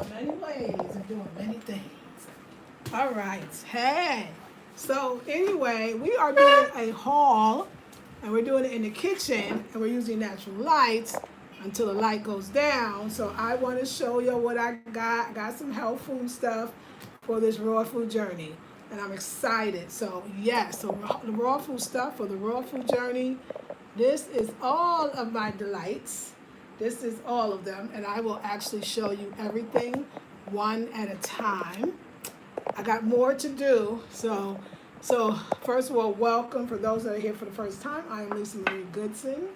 Many ways of doing many things. All right. Hey. So anyway, we are doing a haul, and we're doing it in the kitchen, and we're using natural lights until the light goes down. So I want to show you what I got. I got some health food stuff for this raw food journey, and I'm excited. So yes, so the raw food stuff for the raw food journey. This is all of my delights. This is all of them, and I will actually show you everything one at a time. I got more to do, so first of all, welcome for those that are here for the first time. I am Lisa Marie Goodson.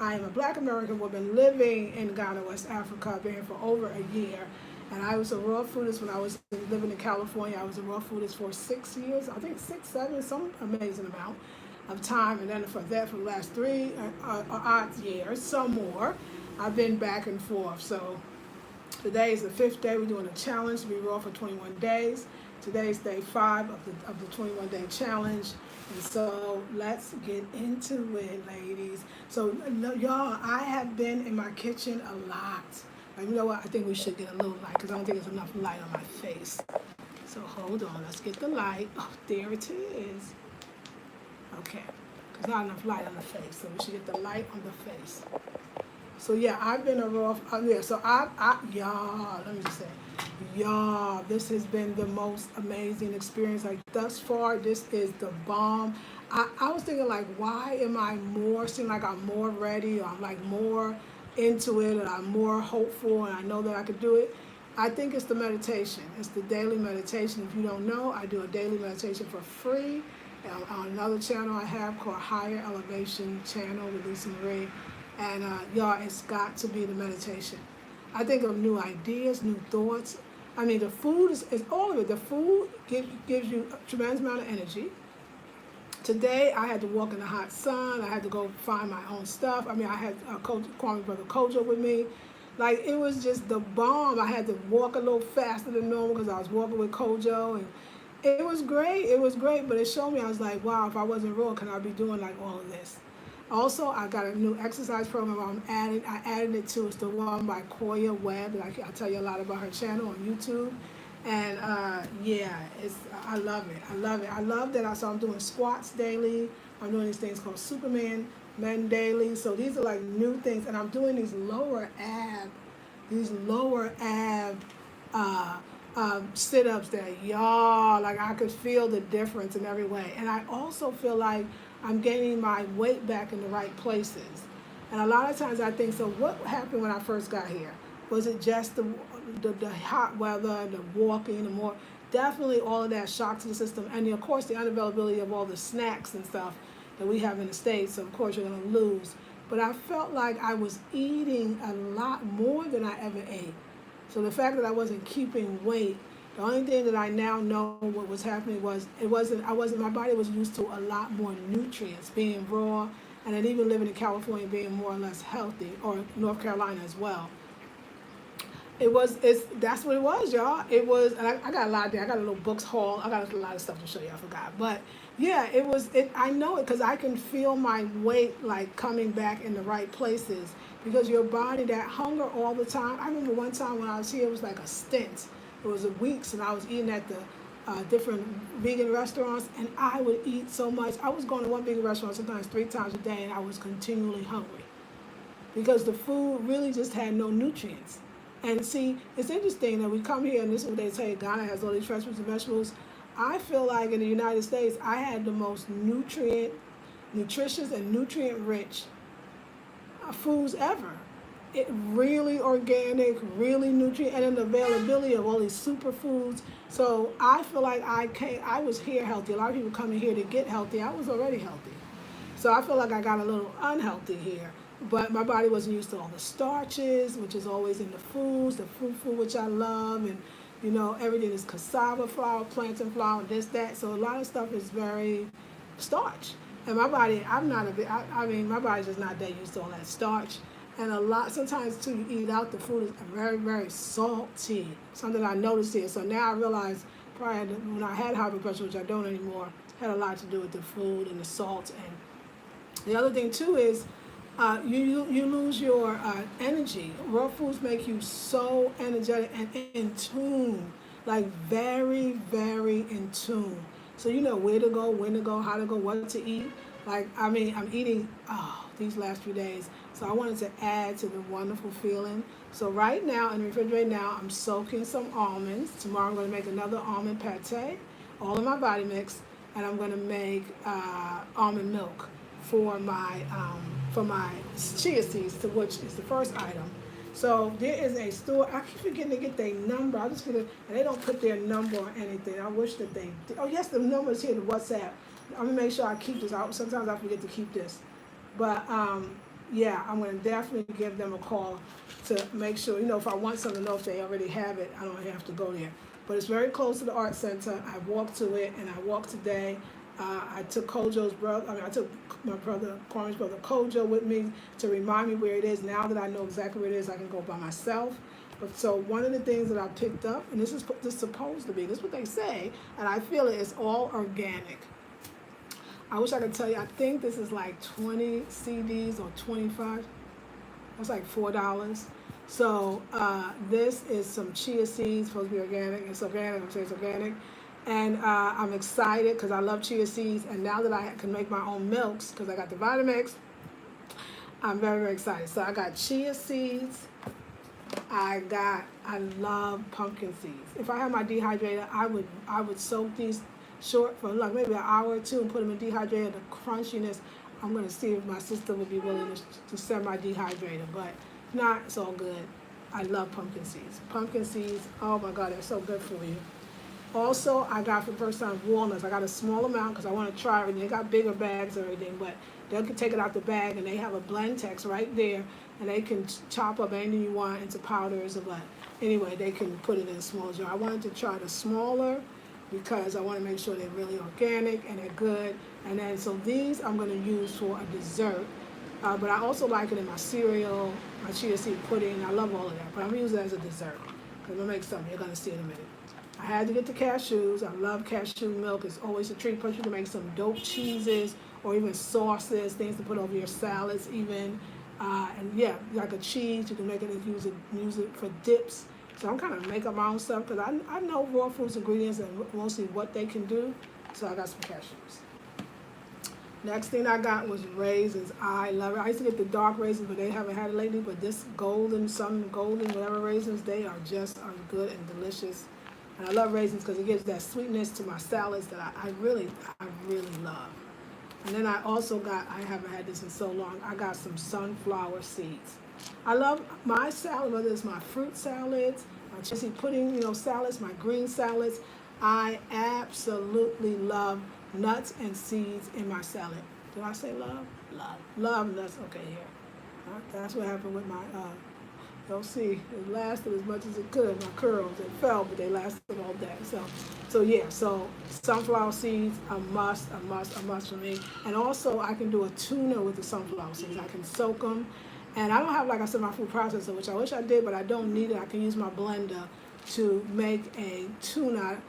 I am a Black American woman living in Ghana, West Africa. I've been here for over a year, and I was a raw foodist when I was living in California. I was a raw foodist for 6 years, I think 6, 7, some amazing amount of time, and then for the last 3 odd years, some more, I've been back and forth. So today is the 5th day. We're doing a challenge to be raw for 21 days. Today is day 5 of the 21-day challenge. And so let's get into it, ladies. So y'all, I have been in my kitchen a lot. Like, you know what? I think we should get a little light because I don't think there's enough light on my face. So hold on. Let's get the light. Oh, there it is. Okay. There's not enough light on the face, so we should get the light on the face. So yeah, I've been a raw. Yeah, so y'all, let me just say, y'all, this has been the most amazing experience. Like thus far, this is the bomb. I was thinking like, why am I seem like I'm more ready, or I'm like more into it, and I'm more hopeful, and I know that I could do it. I think it's the meditation. It's the daily meditation. If you don't know, I do a daily meditation for free on another channel I have called Higher Elevation Channel with Lisa Marie. And y'all, it's got to be the meditation. I think of new ideas, new thoughts. I mean, the food is all of it. The food gives you a tremendous amount of energy. Today, I had to walk in the hot sun. I had to go find my own stuff. I mean, I had Kwame Brother Kojo with me. Like, it was just the bomb. I had to walk a little faster than normal because I was walking with Kojo. And it was great. It was great. But it showed me, I was like, wow, if I wasn't raw, could I be doing like all of this? Also, I got a new exercise program I added it to. It's the one by Koya Webb. I'll tell you a lot about her channel on YouTube. And yeah, I love it. I love it. I love that. So I'm doing squats daily. I'm doing these things called Superman Men daily. So these are like new things. And I'm doing these lower ab sit-ups that y'all, like I could feel the difference in every way. And I also feel like I'm getting my weight back in the right places. And a lot of times I think, so what happened when I first got here? Was it just the hot weather, the walking, the more, definitely all of that shock to the system. And of course the unavailability of all the snacks and stuff that we have in the States. So of course you're gonna lose. But I felt like I was eating a lot more than I ever ate. So the fact that I wasn't keeping weight, the only thing that I now know what was happening was my body was used to a lot more nutrients, being raw, and then even living in California being more or less healthy, or North Carolina as well. That's what it was, y'all. It was, and I got a lot there. I got a little books haul. I got a lot of stuff to show you. I forgot, but yeah, I know it because I can feel my weight like coming back in the right places because your body, that hunger all the time. I remember one time when I was here, it was like a stint. It was weeks, and I was eating at the different vegan restaurants, and I would eat so much. I was going to one vegan restaurant sometimes 3 times a day, and I was continually hungry because the food really just had no nutrients. And see, it's interesting that we come here and this is what they say, Ghana has all these fresh fruits and vegetables. I feel like in the United States, I had the most nutritious and nutrient-rich foods ever. It really organic, really nutrient, and then the availability of all these superfoods. So I feel like I was here healthy. A lot of people come in here to get healthy. I was already healthy. So I feel like I got a little unhealthy here. But my body wasn't used to all the starches, which is always in the foods, the food which I love, and you know, everything is cassava flour, plantain flour, this, that. So a lot of stuff is very starch. And my body, I mean, my body's just not that used to all that starch. And sometimes too, you eat out, the food is very, very salty. Something I noticed here. So now I realize when I had high blood pressure, which I don't anymore, had a lot to do with the food and the salt. And the other thing too is, You lose your energy. Raw foods make you so energetic and in tune, like very, very in tune. So you know where to go, when to go, how to go, what to eat. Like I mean, I'm eating these last few days, so I wanted to add to the wonderful feeling. So right now in the refrigerator now, I'm soaking some almonds. Tomorrow I'm going to make another almond pate, all in my Vitamix, and I'm going to make almond milk for my chia seeds, to which is the first item. So there is a store. I keep forgetting to get their number. I just forget, and they don't put their number or anything. I wish that they did. Oh yes, the number is here. The WhatsApp. I'm gonna make sure I keep this. Sometimes I forget to keep this, but yeah, I'm gonna definitely give them a call to make sure. You know, if I want something, to know if they already have it, I don't have to go there. But it's very close to the art center. I walked to it, and I walked today. I took Kojo's brother. I mean, I took my brother, Kwame brother Kojo, with me to remind me where it is. Now that I know exactly where it is, I can go by myself. But so one of the things that I picked up, and this is supposed to be, this is what they say, and I feel it is all organic. I wish I could tell you. I think this is like 20 CDs or 25. That's like $4. So this is some chia seeds, supposed to be organic. It's organic. I'm saying it's organic. And I'm excited because I love chia seeds. And now that I can make my own milks, because I got the Vitamix, I'm very, very excited. So I got chia seeds. I love pumpkin seeds. If I had my dehydrator, I would soak these short for like maybe an hour or two and put them in dehydrator. The crunchiness, I'm going to see if my sister would be willing to send my dehydrator. But if not, it's all good. I love pumpkin seeds. Pumpkin seeds, oh my God, they're so good for you. Also, I got for the first time walnuts. I got a small amount because I want to try everything. They got bigger bags and everything, but they can take it out the bag and they have a Blend-Tex right there, and they can chop up anything you want into powders or what. Anyway, they can put it in a small jar. I wanted to try the smaller because I want to make sure they're really organic and they're good. And then, so these I'm going to use for a dessert. But I also like it in my cereal, my chia seed pudding. I love all of that, but I'm going to use it as a dessert because I'm going to make something. You're going to see in a minute. I had to get the cashews. I love cashew milk. It's always a treat. Plus, you can make some dope cheeses or even sauces, things to put over your salads even. And yeah, like a cheese, you can make it and use it for dips. So I'm kind of making my own stuff because I know raw foods ingredients and mostly what they can do. So I got some cashews. Next thing I got was raisins. I love it. I used to get the dark raisins, but they haven't had it lately. But this golden, whatever raisins, they are just as good and delicious. And I love raisins because it gives that sweetness to my salads that I really love. And then I also got, I haven't had this in so long, I got some sunflower seeds. I love my salad, whether it's my fruit salads, my chia seed pudding, salads, my green salads. I absolutely love nuts and seeds in my salad. Did I say love? Love nuts. Okay, here. That's what happened with my you'll see, it lasted as much as it could. My curls, it fell, but they lasted all day. So yeah, so sunflower seeds, a must for me. And also I can do a tuna with the sunflower seeds. I can soak them. And I don't have, like I said, my food processor, which I wish I did, but I don't need it. I can use my blender to make a tuna.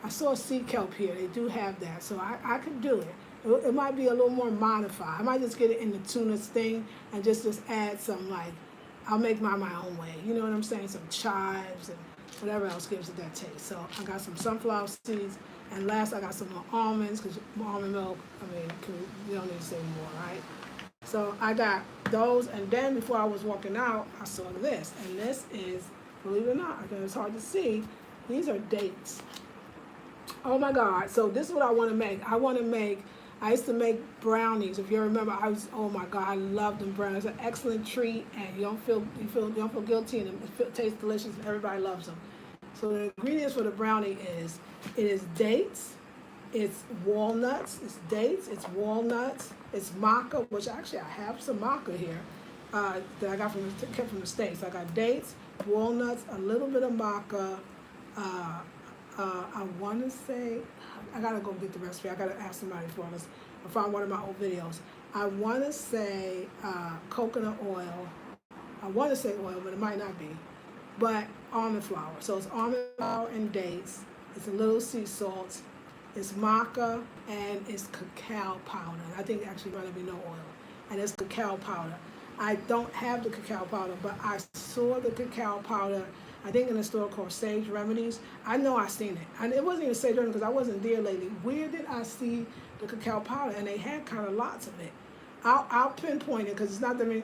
I saw sea kelp here. They do have that. So I could do it. It might be a little more modified. I might just get it in the tuna thing and just add some, like, I'll make mine my own way. You know what I'm saying? Some chives and whatever else gives it that taste. So I got some sunflower seeds. And last, I got some more almonds, because almond milk, you don't need to say more, right? So I got those. And then before I was walking out, I saw this. And this is, believe it or not, because it's hard to see, these are dates. Oh my God. So this is what I want to make. I used to make brownies. If you remember, oh my God, I love them brownies. It's an excellent treat, and you don't feel guilty, and it tastes delicious, and everybody loves them. So the ingredients for the brownie is dates, it's walnuts, it's walnuts, it's maca, which actually I have some maca here that I got kept from the States. I got dates, walnuts, a little bit of maca. I want to say, I got to go get the recipe. I got to ask somebody for this. I found one of my old videos. I want to say coconut oil. I want to say oil, but it might not be. But almond flour. So it's almond flour and dates. It's a little sea salt. It's maca, and it's cacao powder. I think actually might be no oil. and it's cacao powder. I don't have the cacao powder, but I saw the cacao powder, I think in a store called Sage Remedies. I know I seen it. And it wasn't even Sage Remedies because I wasn't there lately. Where did I see the cacao powder? And they had kind of lots of it. I'll pinpoint it because it's not that many.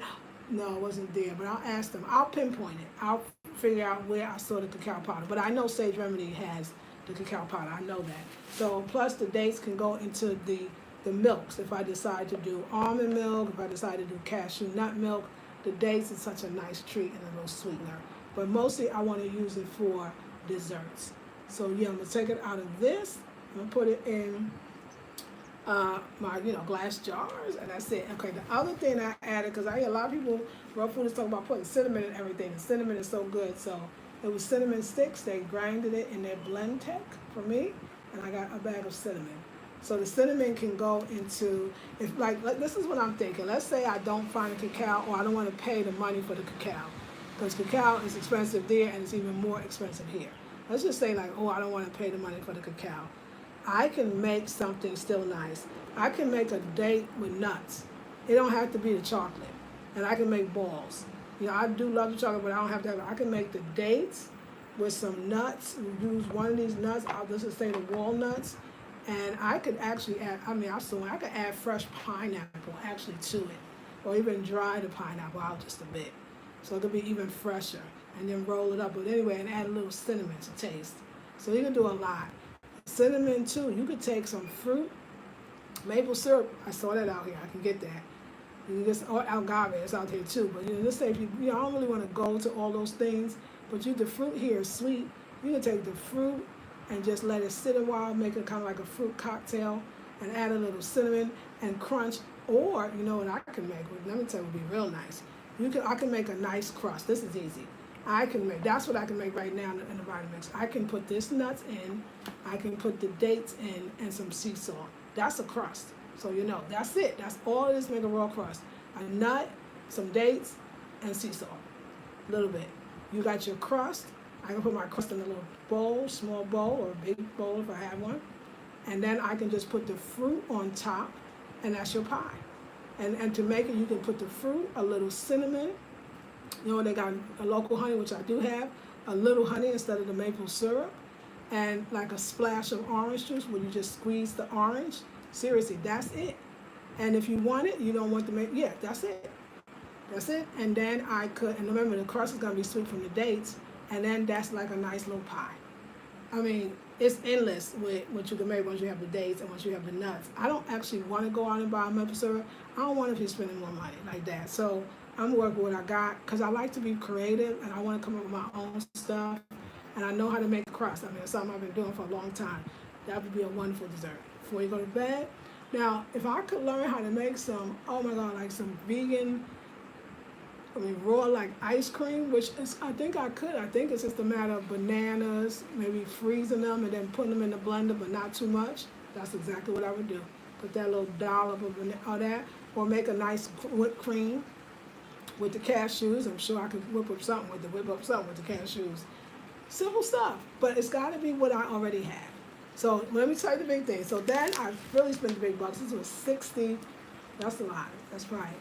No, it wasn't there, but I'll ask them. I'll pinpoint it. I'll figure out where I saw the cacao powder. But I know Sage Remedy has the cacao powder. I know that. So plus the dates can go into the milks. If I decide to do almond milk, if I decide to do cashew nut milk, the dates is such a nice treat and a little sweetener. But mostly I want to use it for desserts. So yeah, I'm gonna take it out of this. I'm gonna put it in my glass jars, and that's it. Okay, the other thing I added, because I hear a lot of people, raw food is talking about putting cinnamon in everything, and cinnamon is so good. So it was cinnamon sticks. They grinded it in their blend tech for me, and I got a bag of cinnamon. So the cinnamon can go into, if like this is what I'm thinking. Let's say I don't find a cacao, or I don't want to pay the money for the cacao, because cacao is expensive there and it's even more expensive here. Let's just say like, oh, I don't want to pay the money for the cacao. I can make something still nice. I can make a date with nuts. It don't have to be the chocolate. And I can make balls. I do love the chocolate, but I don't have to have it. I can make the dates with some nuts. Use one of these nuts. I'll just say the walnuts. And I could actually add, I could add fresh pineapple actually to it. Or even dry the pineapple out just a bit. So it could be even fresher. And then roll it up. But anyway, and add a little cinnamon to taste. So you can do a lot. Cinnamon too. You could take some fruit, maple syrup. I saw that out here. I can get that. You can just or agave. It's out here too. But let's say if I don't really want to go to all those things. But the fruit here is sweet. You can take the fruit and just let it sit a while, make it kind of like a fruit cocktail, and add a little cinnamon and crunch. Or what I can make? Let me tell you, it would be real nice. I can make a nice crust. This is easy. That's what I can make right now in the Vitamix. I can put this nuts in, I can put the dates in, and some sea salt. That's a crust. So that's it. That's all it is, make a raw crust. A nut, some dates, and sea salt. A little bit. You got your crust. I can put my crust in a little bowl, small bowl, or a big bowl if I have one. And then I can just put the fruit on top, and that's your pie. And to make it, you can put the fruit, a little cinnamon. They got a local honey, which I do have, a little honey instead of the maple syrup, and like a splash of orange juice where you just squeeze the orange. Seriously, that's it. And if you want it, you don't want to make, that's it. That's it. And then and remember the crust is going to be sweet from the dates, and then that's like a nice little pie. It's endless with what you can make once you have the dates and once you have the nuts. I don't actually want to go out and buy maple syrup. I don't want to be spending more money like that. So I'm working with what I got because I like to be creative and I want to come up with my own stuff. And I know how to make a crust. It's something I've been doing for a long time. That would be a wonderful dessert. Before you go to bed. Now, if I could learn how to make some, oh my God, like some vegan, raw like ice cream, which is, I think I could. I think it's just a matter of bananas, maybe freezing them and then putting them in the blender, but not too much. That's exactly what I would do. Put that little dollop of that, or make a nice whipped cream with the cashews. I'm sure I could whip up something with the cashews. Simple stuff, but it's got to be what I already have. So let me tell you the big thing. So then I really spent the big bucks. This was $60. That's a lot. That's right.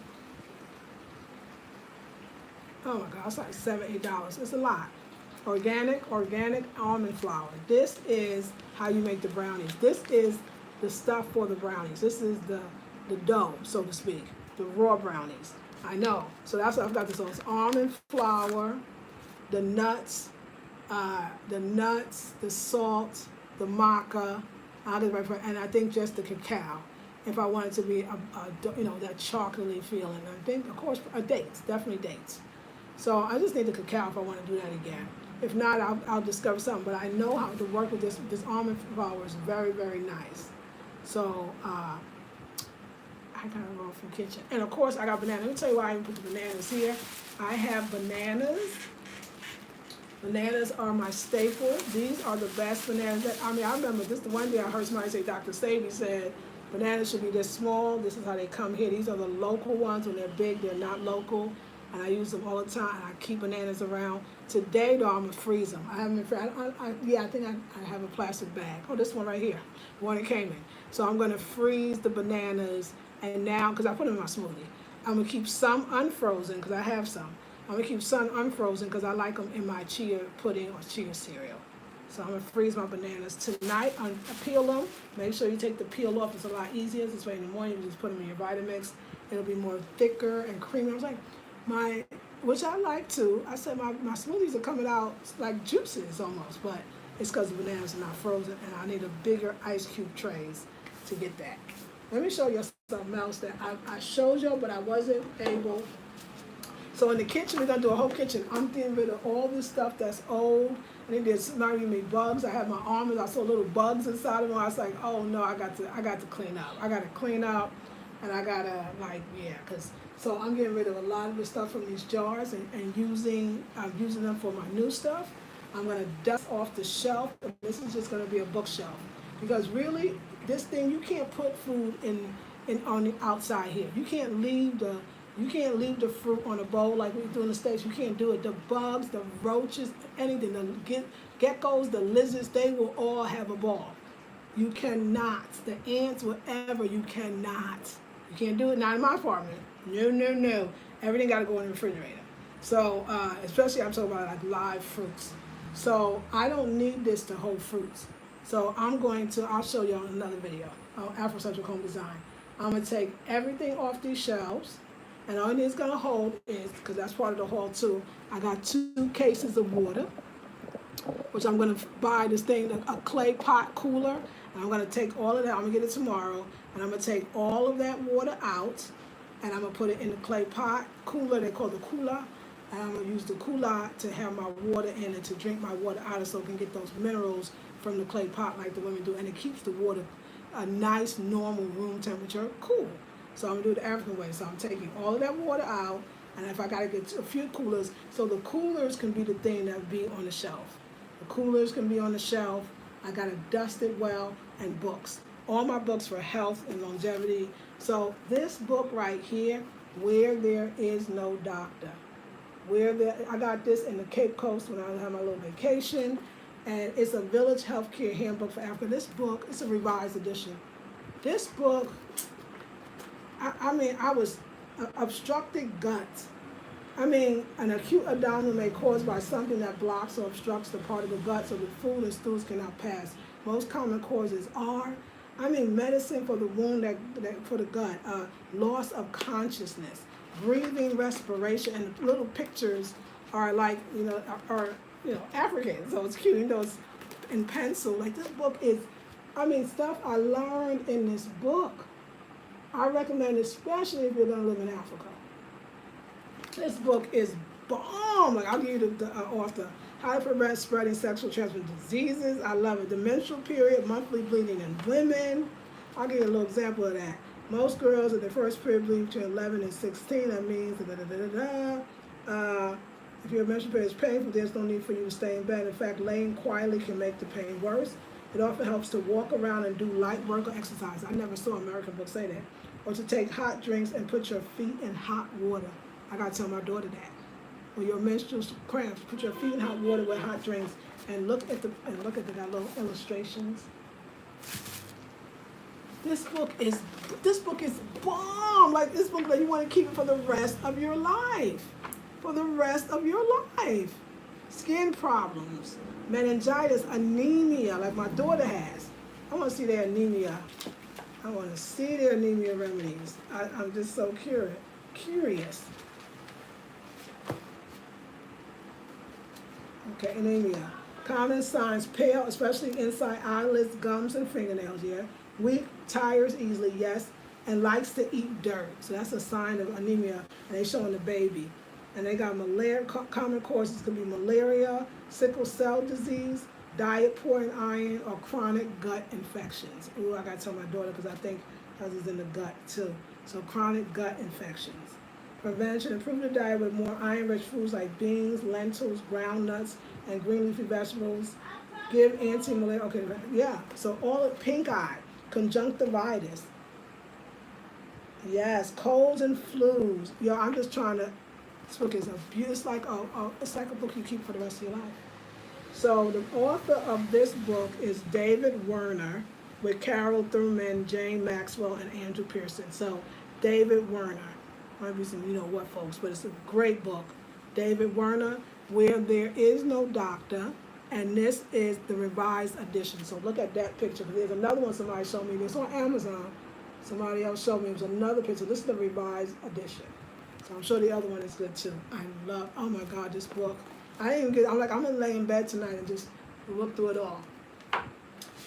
Oh my God, it's like $7, $8. It's a lot. Organic almond flour. This is how you make the brownies. This is the stuff for the brownies. This is the dough, so to speak, the raw brownies. I know. So that's what I've got this on. It's almond flour, the nuts, the salt, the maca, and I think just the cacao. If I want it to be that chocolatey feeling. I think, of course, dates, definitely dates. So I just need the cacao if I want to do that again. If not, I'll discover something. But I know how to work with this almond flour is very, very nice. So I got a roll from kitchen. And of course, I got bananas. Let me tell you why I even put the bananas here. I have bananas. Bananas are my staple. These are the best bananas. I remember this the one day I heard somebody say, Dr. Sabi said, bananas should be this small. This is how they come here. These are the local ones. When they're big, they're not local. And I use them all the time. I keep bananas around. Today, though, I'm going to freeze them. I think I have a plastic bag. Oh, this one right here, the one it came in. So I'm going to freeze the bananas. And now, because I put them in my smoothie, I'm gonna keep some unfrozen because I have some. I'm gonna keep some unfrozen because I like them in my chia pudding or chia cereal. So I'm gonna freeze my bananas tonight. I peel them. Make sure you take the peel off. It's a lot easier. This way in the morning you just put them in your Vitamix. It'll be more thicker and creamy. I was like, which I like too. I said my smoothies are coming out like juices almost, but it's because the bananas are not frozen, and I need a bigger ice cube trays to get that. Let me show you something else that I showed you, but I wasn't able. So in the kitchen, we're gonna do a whole kitchen. I'm getting rid of all this stuff that's old. I think there's not even any bugs. I had my almonds. I saw little bugs inside of them. I was like, oh no, I got to clean up. I got to clean up, and I gotta so I'm getting rid of a lot of the stuff from these jars and using them for my new stuff. I'm gonna dust off the shelf. This is just gonna be a bookshelf because really, this thing you can't put food in on the outside here. You can't leave the fruit on a bowl like we do in the States. You can't do it. The bugs, the roaches, anything, the geckos, the lizards, they will all have a ball. You cannot. The ants, whatever, you cannot. You can't do it. Not in my apartment. No. Everything got to go in the refrigerator. So, especially I'm talking about like live fruits. So I don't need this to hold fruits. So I'll show you on another video, Afrocentric Home Design. I'm going to take everything off these shelves, and all it's going to hold is, because that's part of the haul too, I got 2 cases of water, which I'm going to buy this thing, a clay pot cooler, and I'm going to take all of that, I'm going to get it tomorrow, and I'm going to take all of that water out, and I'm going to put it in the clay pot cooler, they call it the cooler, and I'm going to use the cooler to have my water in it, to drink my water out of so I can get those minerals from the clay pot like the women do, and it keeps the water a nice normal room temperature cool. So I'm going to do it the African way. So I'm taking all of that water out, and if I got to get a few coolers, so the coolers can be the thing that be on the shelf. The coolers can be on the shelf. I got to dust it well, and books. All my books for health and longevity. So this book right here, Where There Is No Doctor. I got this in the Cape Coast when I had my little vacation, and it's a Village Healthcare Handbook for Africa. This book, it's a revised edition. This book, I was obstructed gut. An acute abdominal may caused by something that blocks or obstructs the part of the gut so the food and stools cannot pass. Most common causes are, medicine for the wound for the gut, loss of consciousnness, breathing, respiration, and the little pictures are like, African, so it's cute, it's in pencil. Like this book is, stuff I learned in this book. I recommend, especially if you're gonna live in Africa. This book is bomb. Like I'll give you the author. How to prevent spreading sexual transmitted diseases. I love it. The menstrual period, monthly bleeding in women. I'll give you a little example of that. Most girls at their first period bleed between 11 and 16. That means if your menstrual period is painful, there's no need for you to stay in bed. In fact, laying quietly can make the pain worse. It often helps to walk around and do light work or exercise. I never saw an American book say that. Or to take hot drinks and put your feet in hot water. I gotta tell my daughter that. When your menstrual cramps, put your feet in hot water with hot drinks, and look at the little illustrations. This book is bomb. Like this book that you want to keep for the rest of your life. For the rest of your life. Skin problems, meningitis, anemia, like my daughter has. I want to see their anemia. I want to see their anemia remedies. I'm just so curious. Okay, anemia. Common signs: pale, especially inside eyelids, gums, and fingernails, yeah. Weak, tires easily, yes, and likes to eat dirt. So that's a sign of anemia, and they showing the baby. And they got malaria, common causes could be malaria, sickle cell disease, diet poor in iron, or chronic gut infections. Ooh, I gotta tell my daughter because I think hers is in the gut too. So chronic gut infections. Prevention: improve the diet with more iron-rich foods like beans, lentils, ground nuts, and green leafy vegetables. Give anti-malaria. Okay, yeah. So all of pink eye, conjunctivitis. Yes, colds and flus. Yo, I'm just trying to. This book is it's like a book you keep for the rest of your life. So the author of this book is David Werner, with Carol Thurman, Jane Maxwell, and Andrew Pearson. So David Werner. might be some, what folks, but it's a great book. David Werner, Where There Is No Doctor, and this is the revised edition. So look at that picture. There's another one somebody showed me. It's on Amazon. Somebody else showed me. It was another picture. This is the revised edition. So I'm sure the other one is good too. I love, oh my God, this book. I'm gonna lay in bed tonight and just look through it all.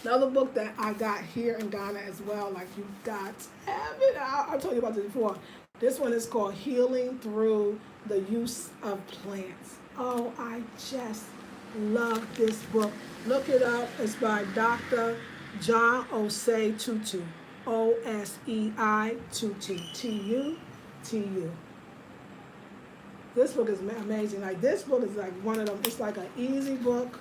Another book that I got here in Ghana as well, like you got to have it. I told you about this before. This one is called Healing Through the Use of Plants. Oh, I just love this book. Look it up. It's by Dr. John Osei Tutu. Osei Tutu. Tutu. This book is amazing. Like, this book is like one of them. It's like an easy book.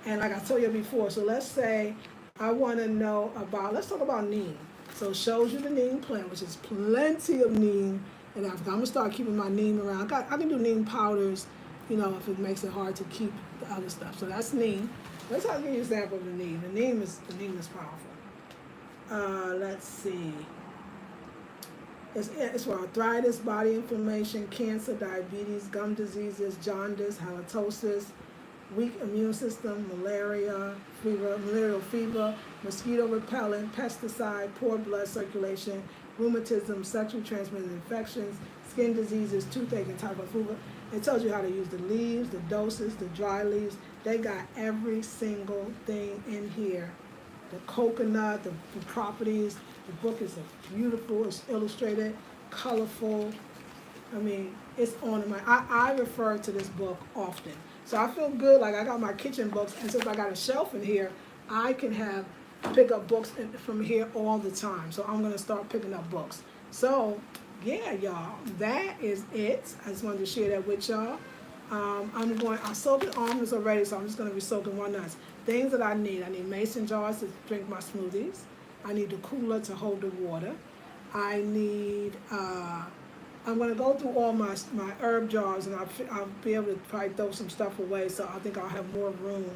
And like I told you before, so let's say I want to know about, let's talk about neem. So it shows you the neem plant, which is plenty of neem in Africa. I'm going to start keeping my neem around. I can do neem powders, if it makes it hard to keep the other stuff. So that's neem. Let's give you an example of the neem. The neem is powerful. Let's see. It's for arthritis, body inflammation, cancer, diabetes, gum diseases, jaundice, halitosis, weak immune system, malarial fever, mosquito repellent, pesticide, poor blood circulation, rheumatism, sexually transmitted infections, skin diseases, toothache, and typhoid fever. It tells you how to use the leaves, the doses, the dry leaves. They got every single thing in here. The coconut, the properties. The book is beautiful. It's illustrated, colorful. I mean, it's on my. I refer to this book often. So I feel good, like I got my kitchen books, and since I got a shelf in here, I can pick up books from here all the time. So I'm going to start picking up books. So, yeah, y'all, that is it. I just wanted to share that with y'all. I'm soaking almonds already, so I'm just going to be soaking walnuts. Things that I need mason jars to drink my smoothies. I need the cooler to hold the water. I need... I'm going to go through all my herb jars, and I'll be able to probably throw some stuff away, so I think I'll have more room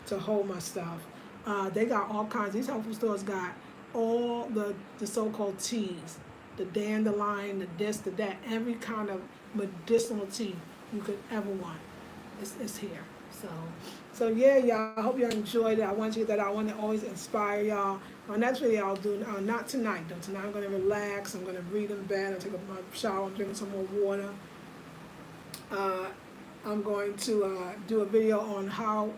to hold my stuff. They got all kinds. These health food stores got all the so-called teas, the dandelion, the this, the that, every kind of medicinal tea you could ever want. It's here. So yeah, y'all. I hope y'all enjoyed it. I want to always inspire y'all. My next video I'll do, not tonight though. Tonight I'm going to relax. I'm going to read in bed. I'll take a shower. I'm drinking some more water. I'm going to do a video on how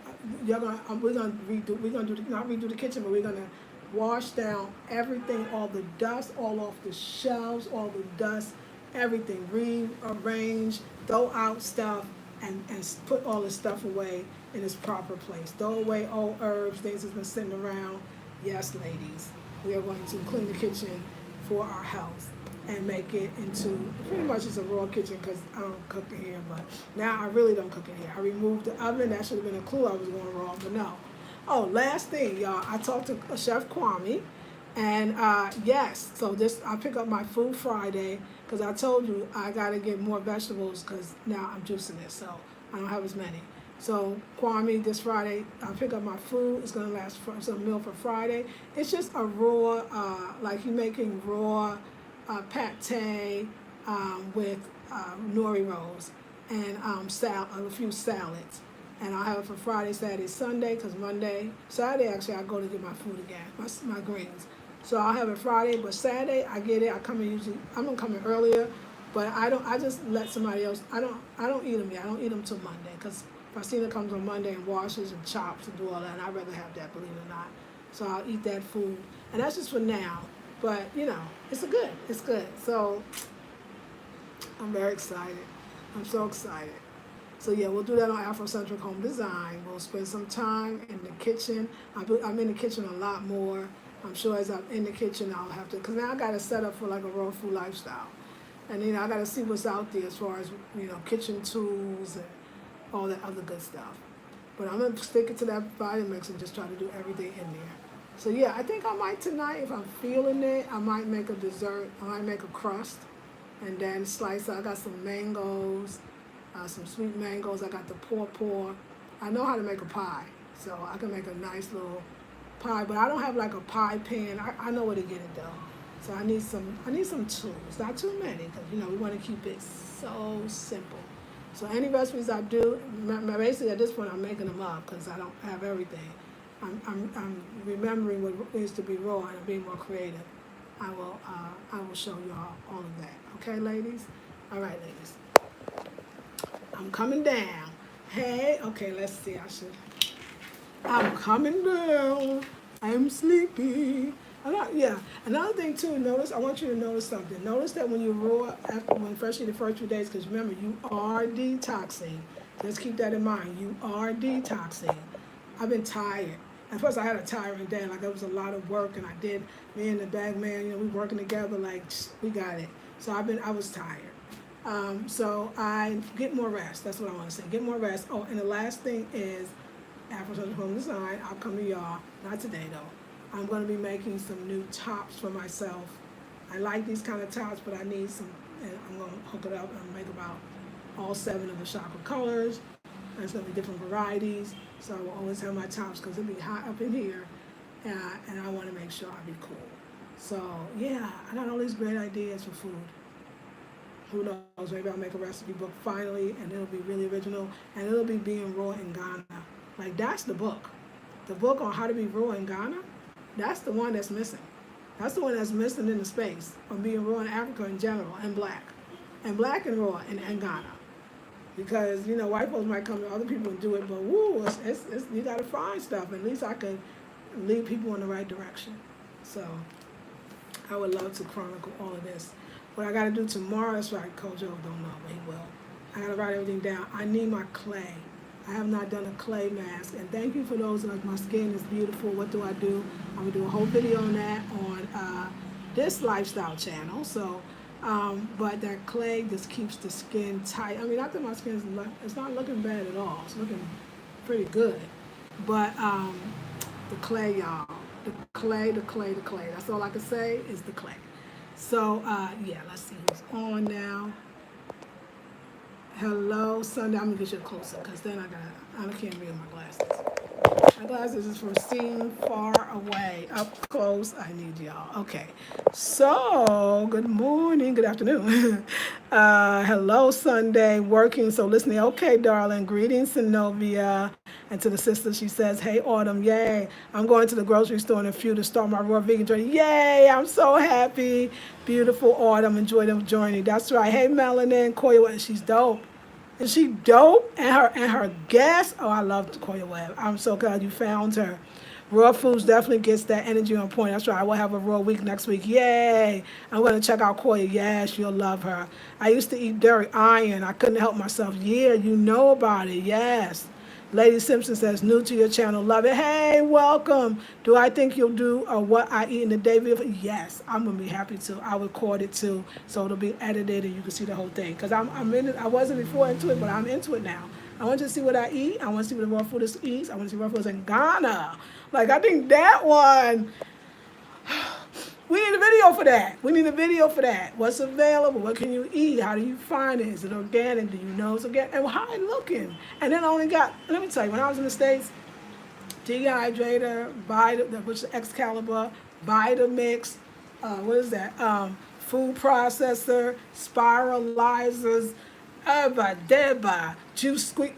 we're going to not redo the kitchen, but we're going to wash down everything, all the dust, all off the shelves, all the dust, everything, rearrange, throw out stuff, and put all the stuff away in its proper place. Throw away old herbs, things that's been sitting around. Yes, ladies, we are going to clean the kitchen for our health and make it into, pretty much it's a raw kitchen because I don't cook in here, but now I really don't cook in here. I removed the oven. That should have been a clue I was going wrong, but no. Oh, last thing, y'all, I talked to Chef Kwame, and yes, so I pick up my Food Friday because I told you I got to get more vegetables because now I'm juicing it, so I don't have as many. So Kwame, this Friday, I'll pick up my food. It's going to last for some meal for Friday. It's just a raw, like you're making raw pate with nori rolls and a few salads. And I'll have it for Friday, Saturday, Sunday, because Saturday actually I go to get my food again, my greens. So I'll have it Friday, but Saturday I get it. I'm gonna come in earlier, but I just let somebody else. I don't eat them yet. I don't eat them till Monday, because Faustina comes on Monday and washes and chops and do all that, and I'd rather have that, believe it or not. So I'll eat that food, and that's just for now. But it's good. So I'm very excited. I'm so excited. So yeah, we'll do that on Afrocentric Home Design. We'll spend some time in the kitchen. I'm in the kitchen a lot more. I'm sure as I'm in the kitchen, I'll have to, because now I got to set up for like a raw food lifestyle. And I got to see what's out there as far as, kitchen tools and all that other good stuff. But I'm going to stick it to that Vitamix and just try to do everything in there. So yeah, I think I might tonight, if I'm feeling it, I might make a dessert. I might make a crust and then slice. I got some mangoes, some sweet mangoes. I got the paw. I know how to make a pie, so I can make a nice little pie, but I don't have like a pie pan. I know where to get it though. So I need some tools, not too many, because we want to keep it so simple. So any recipes I do, basically at this point I'm making them up because I don't have everything. I'm remembering what it is to be raw and I'm being more creative. I will show y'all all of that. Okay, ladies? All right, ladies. I'm coming down. Hey, okay, let's see. I'm coming down. I'm sleepy. Yeah. Another thing too. I want you to notice something. Notice that when you raw, especially the first few days, because remember you are detoxing. Let's keep that in mind. You are detoxing. I've been tired. At first, I had a tiring day. Like it was a lot of work, and me and the bag man, we working together. Like we got it. So I was tired. So I get more rest. That's what I want to say. Get more rest. Oh, and the last thing is, after home design, I'll come to y'all. Not today though. I'm going to be making some new tops for myself. I like these kind of tops, but I need some, and I'm going to hook it up and make about all 7 of the chocolate colors. There's going to be different varieties. So I will always have my tops because it'll be hot up in here, and I want to make sure I'll be cool. So yeah, I got all these great ideas for food. Who knows, maybe I'll make a recipe book finally, and it'll be really original, and it'll be being raw in Ghana. Like, that's the book. The book on how to be raw in Ghana, that's the one that's missing. That's the one that's missing in the space on being raw in Africa in general, and black and raw in Ghana. Because, white folks might come to other people and do it, but woo, it's you got to find stuff. At least I could lead people in the right direction. So I would love to chronicle all of this. What I got to do tomorrow, that's right, Kojo don't know, but he will. I got to write everything down. I need my clay. I have not done a clay mask. And thank you for those, like, my skin is beautiful. What do? I'm going to do a whole video on that on this lifestyle channel. So, but that clay just keeps the skin tight. I mean, I think my skin it's not looking bad at all. It's looking pretty good. But the clay, y'all. The clay. That's all I can say is the clay. So, yeah, let's see who's on now. Hello, Sunday. I'm going to get you closer because then I can't read my glasses. My glasses is for seeing far away. Up close, I need y'all. Okay. So, good morning, good afternoon. Hello, Sunday. Working, so listening. Okay, darling. Greetings, Synovia. And to the sister, she says, hey, Autumn, yay. I'm going to the grocery store in a few to start my raw vegan journey. Yay, I'm so happy. Beautiful Autumn. Enjoy the journey. That's right. Hey, Melanin, Koya, she's dope. Is she dope? And her guest, oh, I love Koya Webb. I'm so glad you found her. Raw Foods definitely gets that energy on point. That's right. I will have a raw week next week. Yay. I'm going to check out Koya. Yes, you'll love her. I used to eat dairy iron. I couldn't help myself. Yeah, you know about it. Yes. Lady Simpson says, new to your channel, love it. Hey, welcome. Do I think you'll do what I eat in the day video? Yes, I'm going to be happy to. I record it too, so it'll be edited and you can see the whole thing. Because I'm in it. I wasn't before into it, but I'm into it now. I want you to see what I eat. I want to see what the raw food eats. I want to see raw foods in Ghana. Like, I think that one... We need a video for that. What's available? What can you eat? How do you find it? Is it organic? Do you know it's organic? And how it looking? And then I only got, let me tell you, when I was in the States, Dehydrator, which is Excalibur, Vitamix, what is that? Food processor, spiralizers, Deba, juice squeak.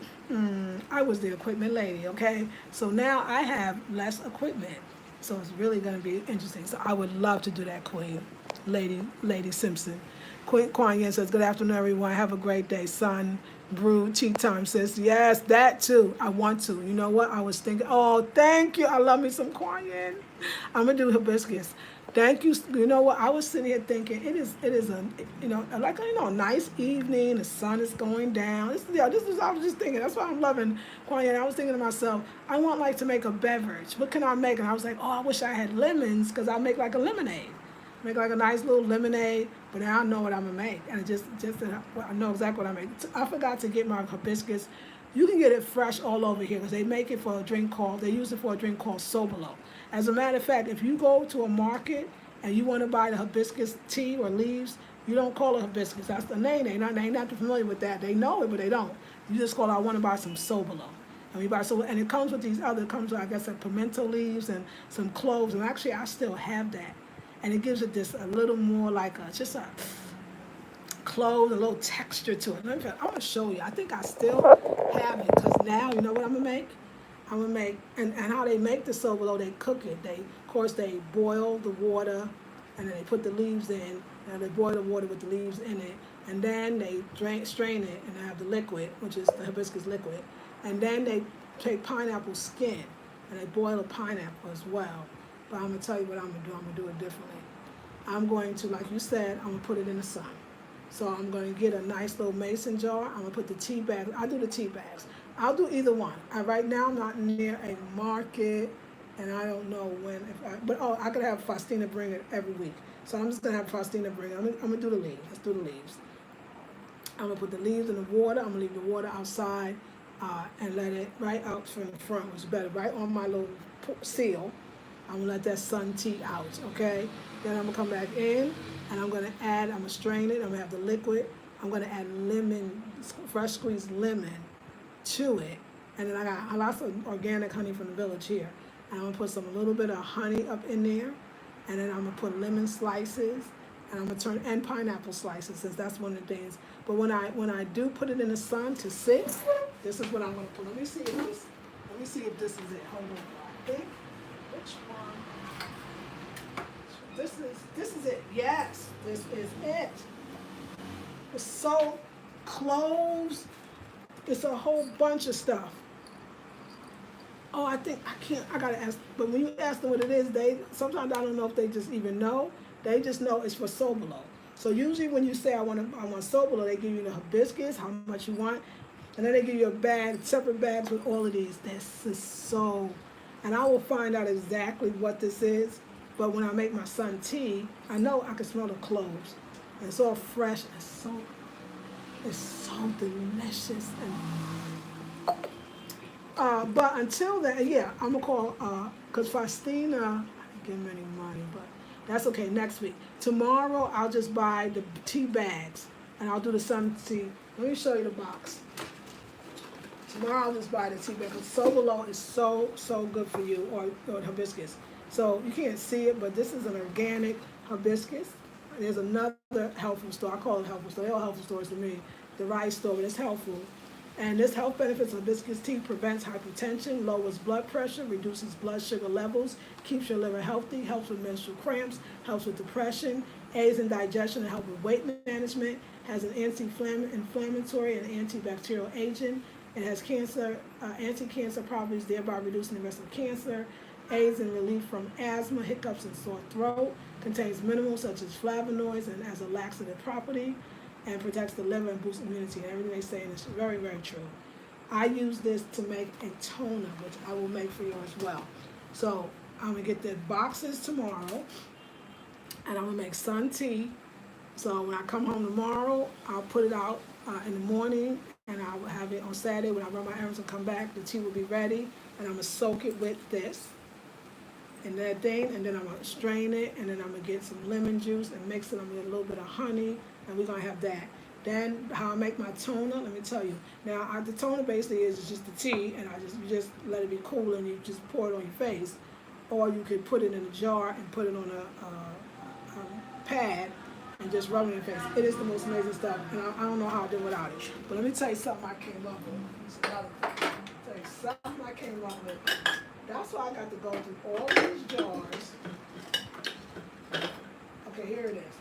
I was the equipment lady, okay? So now I have less equipment. So it's really going to be interesting. So I would love to do that, Queen, Lady Simpson. Kuan Yin says, good afternoon, everyone. Have a great day. Sun, brew, tea time says, yes, that too. I want to. You know what? I was thinking, oh, thank you. I love me some Kuan Yin. I'm going to do hibiscus. Thank you. You know what? I was sitting here thinking, it is a, a nice evening. The sun is going down. This is I was just thinking. That's why I'm loving Kuan Yin. I was thinking to myself, I want to make a beverage. What can I make? And I was like, oh, I wish I had lemons because I'll make like a lemonade. Make like a nice little lemonade, but now I know what I'm gonna make, and I know exactly what I make. I forgot to get my hibiscus. You can get it fresh all over here because they make it for a drink they use it for a drink called Sobolo. As a matter of fact, if you go to a market and you want to buy the hibiscus tea or leaves, you don't call it hibiscus. That's the name. They're not familiar with that. They know it, but they don't. You just call it, I want to buy some Sobolo. And it comes with these other, I guess, pimento leaves and some cloves. And actually, I still have that. and it gives it this a little more like just a clothes, a little texture to it. I'm gonna show you. I think I still have it because now you know what I'm gonna make. I'm gonna make and how they make the Sobolo, they cook it. Of course they boil the water, and then they put the leaves in, and they boil the water with the leaves in it, and then they strain it, and they have the liquid, which is the hibiscus liquid, and then they take pineapple skin, and they boil a pineapple as well. But I'm gonna tell you what I'm gonna do. I'm gonna do it differently. I'm going to, like you said, I'm gonna put it in the sun. So I'm going to get a nice little mason jar. I'm going to put the tea bag. I do the tea bags. I'll do either one. Right now I'm not near a market, and I don't know when. But I could have Faustina bring it every week. So I'm just going to have Faustina bring it. I'm going to do the leaves. Let's do the leaves. I'm going to put the leaves in the water. I'm going to leave the water outside and let it right out from the front, which is better, right on my little seal. I'm going to let that sun tea out, okay? Then I'm going to come back in, and I'm going to strain it. I'm going to have the liquid. I'm going to add lemon, fresh squeezed lemon to it. And then I got lots of organic honey from the village here. And I'm going to put a little bit of honey up in there. And then I'm going to put lemon slices. And I'm going to and pineapple slices, since that's one of the things. But when I do put it in the sun to sit, this is what I'm going to put. Let me see if this is it. Hold on. I think. Which one? This is it. Yes, this is it. It's so cloves. It's a whole bunch of stuff. Oh, I gotta ask, but when you ask them what it is, sometimes I don't know if they just even know. They just know it's for Sobolo. So usually when you say I want Sobolo, they give you the hibiscus, how much you want, and then they give you a bag, separate bags with all of these. This is so, and I will find out exactly what this is. But when I make my sun tea, I know I can smell the cloves. And it's all fresh. It's so delicious. But until then, yeah, I'm gonna call because Faustina, I didn't give him any money, but that's okay. Next week, tomorrow, I'll just buy the tea bags and I'll do the sun tea. Let me show you the box. Tomorrow I'll just buy the tea bag because Sobolo is so good for you, or hibiscus. So you can't see it, but this is an organic hibiscus. There's another health food store. I call it health food store. They're all health food stores to me. The rice store, but it's helpful. And this health benefits of hibiscus tea: prevents hypertension, lowers blood pressure, reduces blood sugar levels, keeps your liver healthy, helps with menstrual cramps, helps with depression, aids in digestion and helps with weight management, has an anti-inflammatory and antibacterial agent. It has anti-cancer properties, thereby reducing the risk of cancer, aids in relief from asthma, hiccups, and sore throat, contains minerals such as flavonoids and has a laxative property, and protects the liver and boosts immunity. And everything they're saying is very, very true. I use this to make a toner, which I will make for you as well. So I'm gonna get the boxes tomorrow, and I'm gonna make sun tea. So when I come home tomorrow, I'll put it out in the morning, and I'll have it on Saturday when I run my errands and come back. The tea will be ready, and I'm gonna soak it with this and that thing, and then I'm gonna strain it, and then I'm gonna get some lemon juice and mix it. I'm gonna get a little bit of honey, and we're gonna have that. Then how I make my toner, let me tell you. Now the toner basically is just the tea, and you just let it be cool, and you just pour it on your face, or you could put it in a jar and put it on a pad and just rub it in your face. It is the most amazing stuff, and I don't know how I do without it. But let me tell you something I came up with. It's another thing. Tell you something I came up with. That's why I got to go through all these jars. Okay, here it is.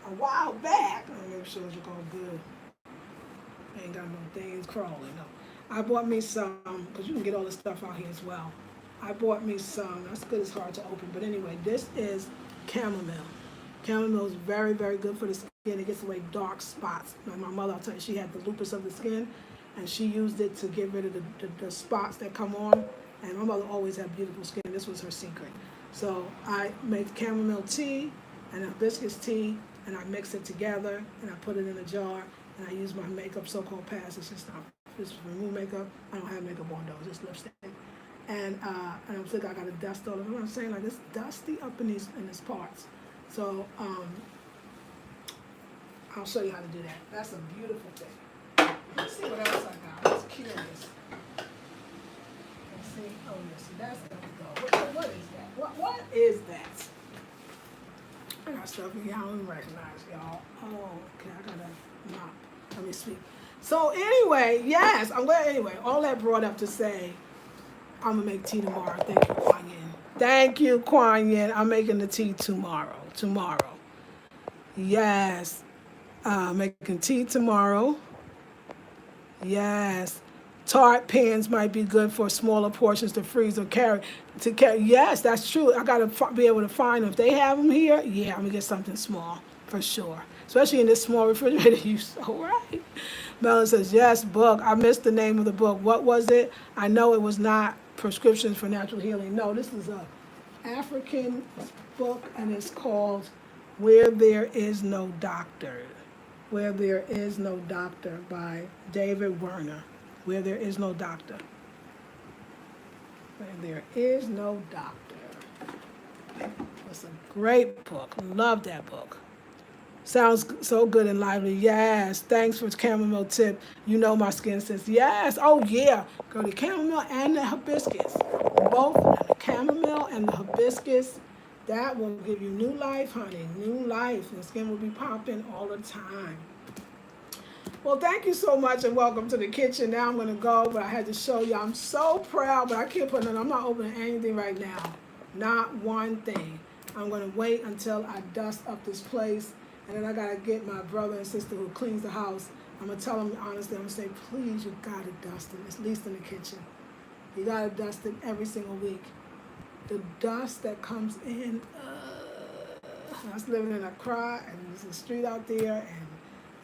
A while back, let me make sure it's going good. Ain't got no things crawling, no. I bought me some, because you can get all this stuff out here as well. I bought me some, that's good, it's hard to open, but anyway, this is chamomile. Chamomile is very, very good for the skin. It gets away dark spots. Like my mother, I'll tell you, she had the lupus of the skin, and she used it to get rid of the spots that come on. And my mother always had beautiful skin. This was her secret. So I make chamomile tea and hibiscus tea, and I mix it together, and I put it in a jar, and I use my makeup, so-called pads. It's just remove makeup. I don't have makeup on though, just lipstick. And I'm thinking I got to dust all of it. I'm saying, like, it's dusty up in these parts. So I'll show you how to do that. That's a beautiful thing. Let's see what else I got. I'm curious. See, oh yes, that's gonna go. What is that? What is that? Shuffling, y'all don't recognize y'all. Oh, okay, I gotta mop. Let me speak. So anyway, yes, I'm glad. Anyway, all that brought up to say, I'm gonna make tea tomorrow. Thank you, Kuan Yin. Thank you, Kuan Yin. I'm making the tea tomorrow. Tomorrow. Yes. Making tea tomorrow. Yes. Tart pans might be good for smaller portions to freeze or carry. To carry, yes, that's true. I gotta be able to find them. If they have them here, yeah, I'm gonna get something small for sure. Especially in this small refrigerator. You so right. Melon says yes. Book. I missed the name of the book. What was it? I know it was not Prescriptions for Natural Healing. No, this is a African book, and it's called Where There Is No Doctor. Where There Is No Doctor by David Werner. Where There Is No Doctor. Where There Is No Doctor. It's a great book. Love that book. Sounds so good and lively. Yes. Thanks for the chamomile tip. You know my skin says yes. Oh yeah. Go to chamomile and the hibiscus. Both of them, the chamomile and the hibiscus. That will give you new life, honey. New life. And skin will be popping all the time. Well, thank you so much and welcome to the kitchen. Now I'm going to go, but I had to show you. I'm so proud, but I can't put it on. I'm not opening anything right now. Not one thing. I'm going to wait until I dust up this place. And then I got to get my brother and sister who cleans the house. I'm going to tell them honestly, I'm going to say, please, you got to dust it, at least in the kitchen. You got to dust it every single week. The dust that comes in, I was living in a cry, and there's a street out there, and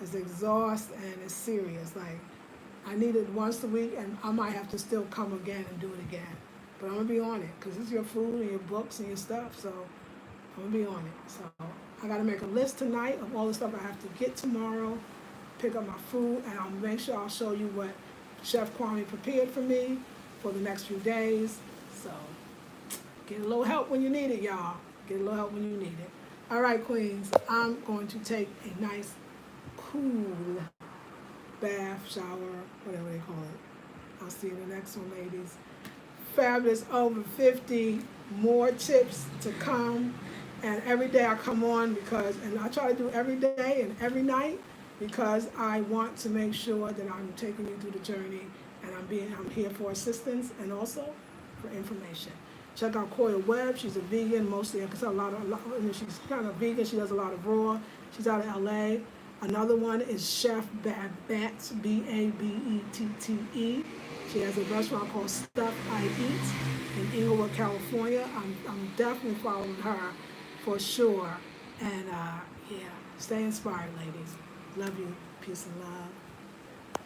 it's exhaust, and it's serious. Like, I need it once a week, and I might have to still come again and do it again. But I'm going to be on it, because it's your food and your books and your stuff, so I'm going to be on it. So I got to make a list tonight of all the stuff I have to get tomorrow, pick up my food, and I'll make sure I'll show you what Chef Kwame prepared for me for the next few days. So get a little help when you need it, y'all. Get a little help when you need it. All right, queens, I'm going to take a nice, cool bath, shower, whatever they call it. I'll see you in the next one, ladies. Fabulous, over 50 more tips to come. And every day I come on and I try to do every day and every night because I want to make sure that I'm taking you through the journey and I'm here for assistance and also for information. Check out Koya Webb. She's a vegan, mostly. She's kind of vegan. She does a lot of raw. She's out of LA. Another one is Chef Babette, Babette. She has a restaurant called Stuff I Eat in Inglewood, California. I'm definitely following her for sure. And yeah, stay inspired, ladies. Love you. Peace and love.